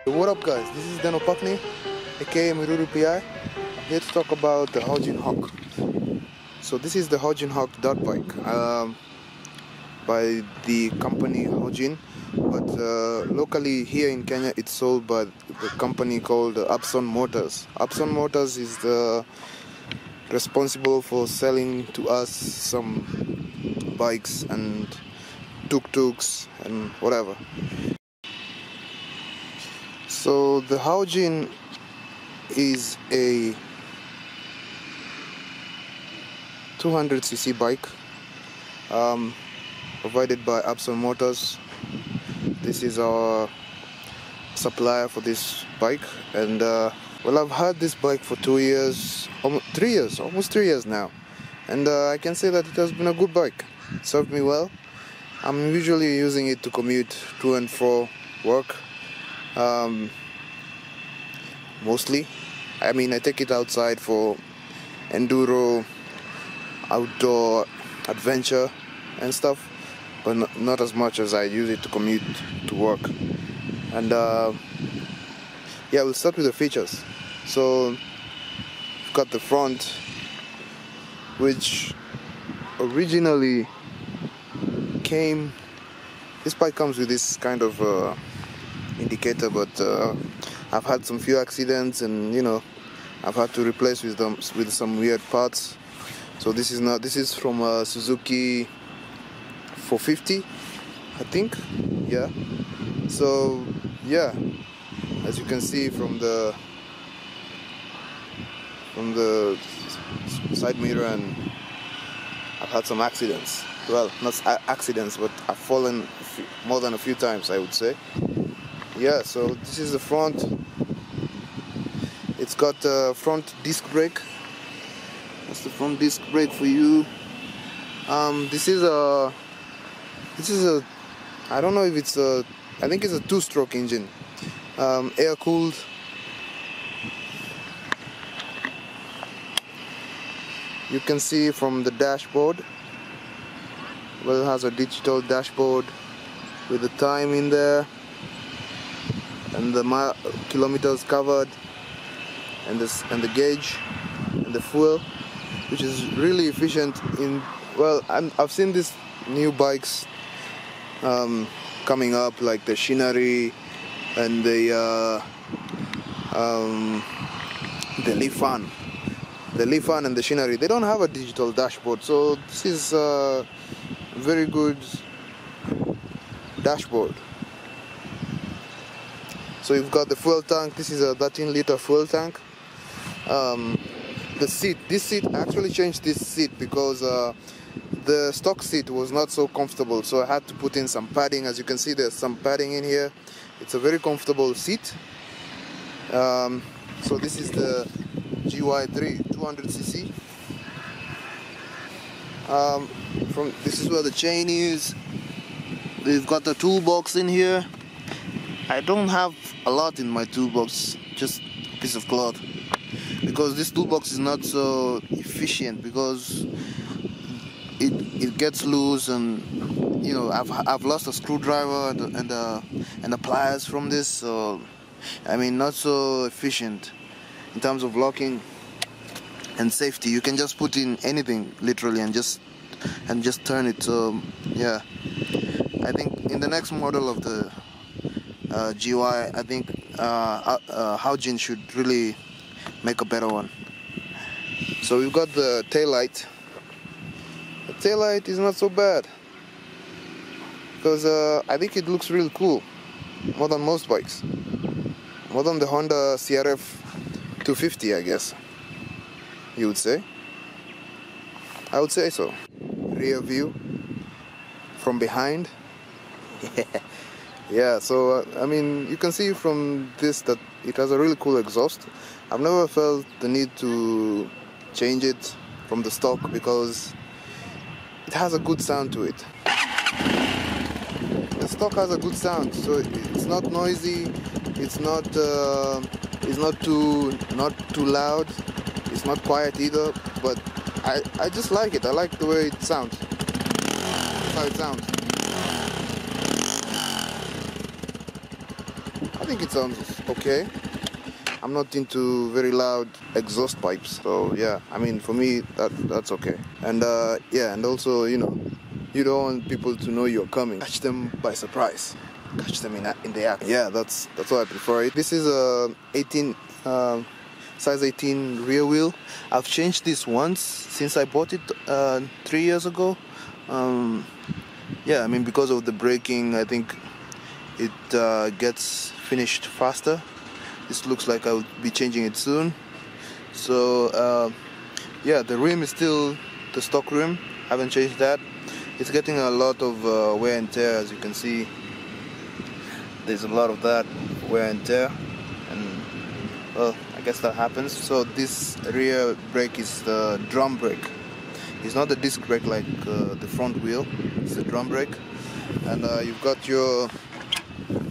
What up guys, this is Dano Pakni, aka Miruru PI, here to talk about the Haojin Hawk. So this is the Haojin Hawk dirt bike by the company Haojin, but locally here in Kenya it's sold by the company called Upson Motors. Upson Motors is the responsible for selling to us some bikes and tuk-tuks and whatever. So the Haojin is a 200cc bike provided by Upson Motors. This is our supplier for this bike, and well, I've had this bike for 2 years, almost 3 years now, and I can say that it has been a good bike. It served me well. I'm usually using it to commute to and fro work. Mostly, I mean, I take it outside for enduro, outdoor adventure and stuff, but not as much as I use it to commute to work. And yeah, we'll start with the features. So we've got the front, which originally came, this bike comes with this kind of indicator, but I've had some few accidents, and you know, I've had to replace with some weird parts. So this is from Suzuki 450, I think. Yeah. So yeah, as you can see from the side mirror, and I've had some accidents. Well, not accidents, but I've fallen more than a few times, I would say. Yeah, so this is the front. It's got a front disc brake. That's the front disc brake for you. This is a I don't know if it's a, I think it's a 2-stroke engine, air cooled. You can see from the dashboard, well, it has a digital dashboard with the time in there, and the kilometers covered, and the gauge, and the fuel, which is really efficient. I've seen these new bikes coming up, like the Shinari and the Lifan. The Lifan and the Shinari, they don't have a digital dashboard, so this is a very good dashboard. So you've got the fuel tank. This is a 13-liter fuel tank. The seat, I actually changed this seat because the stock seat was not so comfortable, so I had to put in some padding. As you can see, there's some padding in here. It's a very comfortable seat. So this is the GY3 200cc. This is where the chain is. We've got the toolbox in here. I don't have a lot in my toolbox, just a piece of cloth, because this toolbox is not so efficient, because it gets loose, and you know, I've lost a screwdriver and the pliers from this, so I mean, not so efficient in terms of locking and safety. You can just put in anything literally and just turn it. So yeah, I think in the next model of the GY, I think Haojin should really make a better one. So we've got the taillight. The taillight is not so bad, because I think it looks really cool, more than most bikes, more than the Honda CRF 250, I guess you would say. I would say so. Rear view from behind. Yeah, so I mean, you can see from this that it has a really cool exhaust. I've never felt the need to change it from the stock, because it has a good sound to it. The stock has a good sound, so it's not noisy, it's not too loud, it's not quiet either, but I just like it. I like the way it sounds. That's how it sounds. I think it sounds okay. I'm not into very loud exhaust pipes, so yeah, I mean, for me that's okay. And yeah, and also, you know, you don't want people to know you're coming. Catch them by surprise. Catch them in the act. Yeah, that's why I prefer it. This is a 18 size 18 rear wheel. I've changed this once since I bought it 3 years ago. Yeah, I mean, because of the braking, I think it gets finished faster. This looks like I'll be changing it soon. So yeah, the rim is still the stock rim. Haven't changed that. It's getting a lot of wear and tear, as you can see. There's a lot of that wear and tear, and well, I guess that happens. So this rear brake is the drum brake. It's not the disc brake like the front wheel. It's the drum brake. And you've got your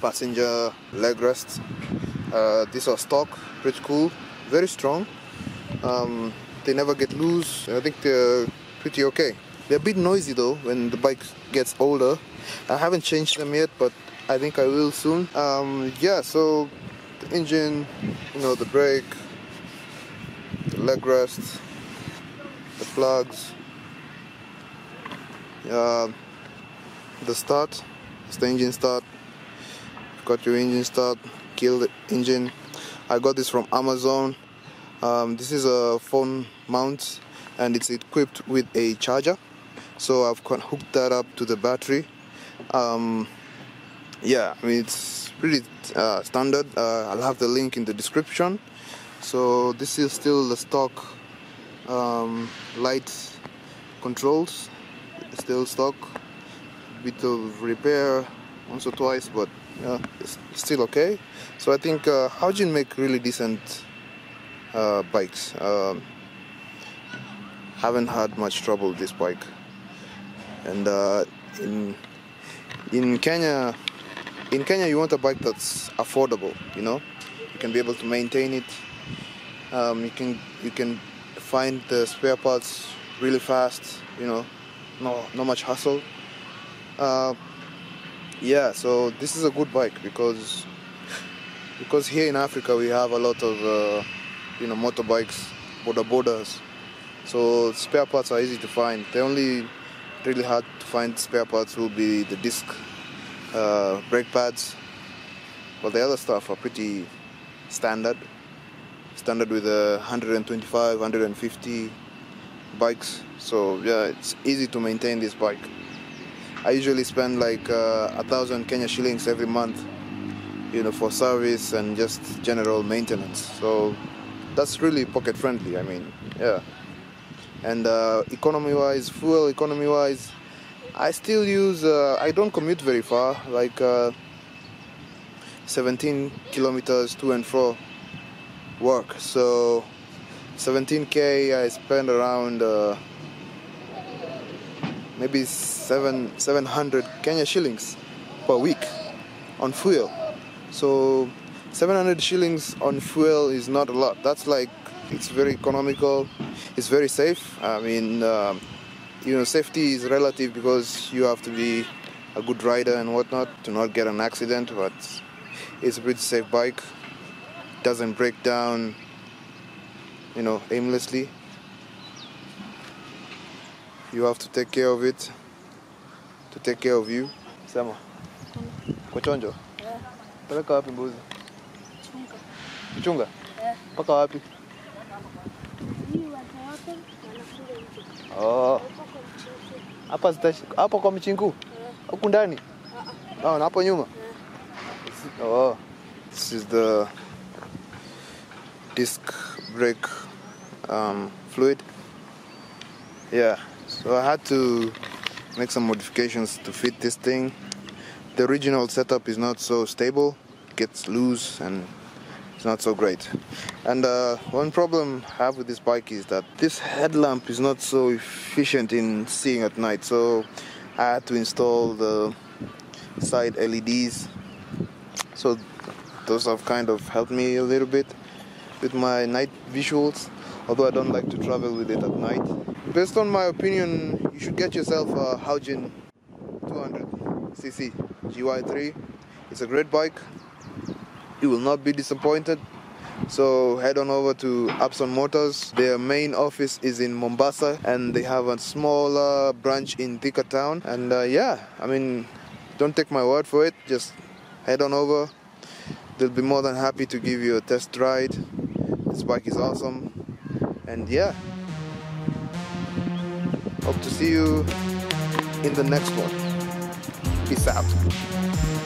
passenger leg rests. These are stock, pretty cool, very strong. They never get loose. I think they're pretty okay. They're a bit noisy though when the bike gets older. I haven't changed them yet, but I think I will soon. Yeah, so the engine, you know, the brake, the leg rest, the plugs, the start. It's the engine start. You've got your engine start. Kill the engine. I got this from Amazon. This is a phone mount and it's equipped with a charger, so I've hooked that up to the battery. Yeah, I mean, it's pretty standard. I'll have the link in the description. So this is still the stock light controls, still stock. Bit of repair once or twice, but it's still okay. So I think Haojin make really decent bikes. Haven't had much trouble with this bike. And in Kenya, you want a bike that's affordable. You know, you can be able to maintain it. You can find the spare parts really fast. You know, not much hassle. Yeah, so this is a good bike because here in Africa we have a lot of you know, motorbikes, borders. So spare parts are easy to find. The only really hard to find spare parts will be the disc brake pads, but the other stuff are pretty standard with 125, 150 bikes. So yeah, it's easy to maintain this bike. I usually spend like 1,000 Kenya shillings every month, you know, for service and just general maintenance. So that's really pocket friendly. I mean, yeah. And economy-wise, fuel economy-wise, I still use. I don't commute very far, like 17 kilometers to and fro work. So 17K, I spend around maybe 700 Kenya shillings per week on fuel. So 700 shillings on fuel is not a lot. That's like, it's very economical, it's very safe. I mean, you know, safety is relative because you have to be a good rider and whatnot to not get an accident, but it's a pretty safe bike. It doesn't break down, you know, aimlessly. You have to take care of it to take care of you. Sema. Kuchonjo? Peleka wapi mbuzi? Kuchunga? Paka wapi? Oh. Hapa kwa mchinku? Huku ndani? Oh, na hapo nyuma? Oh. This is the disc brake fluid. Yeah. So I had to make some modifications to fit this thing. The original setup is not so stable, it gets loose and it's not so great. And one problem I have with this bike is that this headlamp is not so efficient in seeing at night. So I had to install the side LEDs. So those have kind of helped me a little bit with my night visuals, although I don't like to travel with it at night. Based on my opinion, you should get yourself a Haojin 200cc GY3. It's a great bike. you will not be disappointed. So head on over to Upson Motors. Their main office is in Mombasa, and they have a smaller branch in Thika Town. And yeah, I mean, don't take my word for it, just head on over. They'll be more than happy to give you a test ride. This bike is awesome. And yeah, hope to see you in the next one. Peace out.